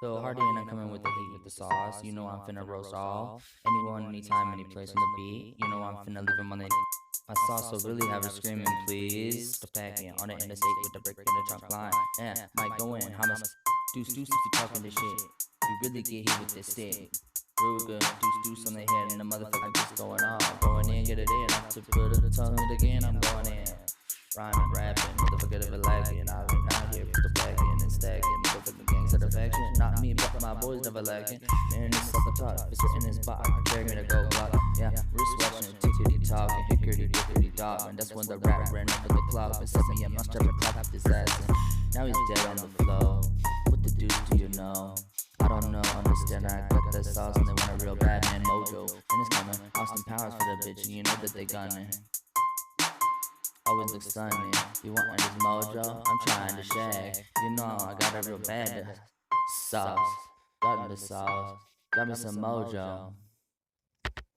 So Hardy and I coming with the heat with the sauce. You know I'm finna roast all. Anyone, anytime, any place on the beat. You know I'm finna leave 'em on the my sauce, so really have her screaming, please. The packing on the interstate with the brick in the trunk line. Yeah, might go in. I'ma deuce if you talking this shit. You really get hit with this stick. Ruger, deuce on the head and the motherfucker just going off. Going in, get it in. Not to put the tongue it again, I'm going in. Rhyming, rapping, motherfucker if it lacking. I've been out here with the packing and stacking. Motherfucking gang satisfaction. Not me, but my boys never lacking. Man, this self-taught, it's in his box. Carry me to go block. Yeah, wrist watching, tickety talking, hickory dickory dog. And that's when the rap ran up with the clock. And set me up, my strap and clap his ass. And now he's dead on the flow. What the deuce do you know? I don't know, understand I got that sauce and they want a real bad man mojo. And it's coming, Austin Powers for the bitch, and you know that they gunning. Always look stunning. You want this mojo? I'm trying to shag. You know I got a real bad sauce. Got the sauce. Got me some mojo.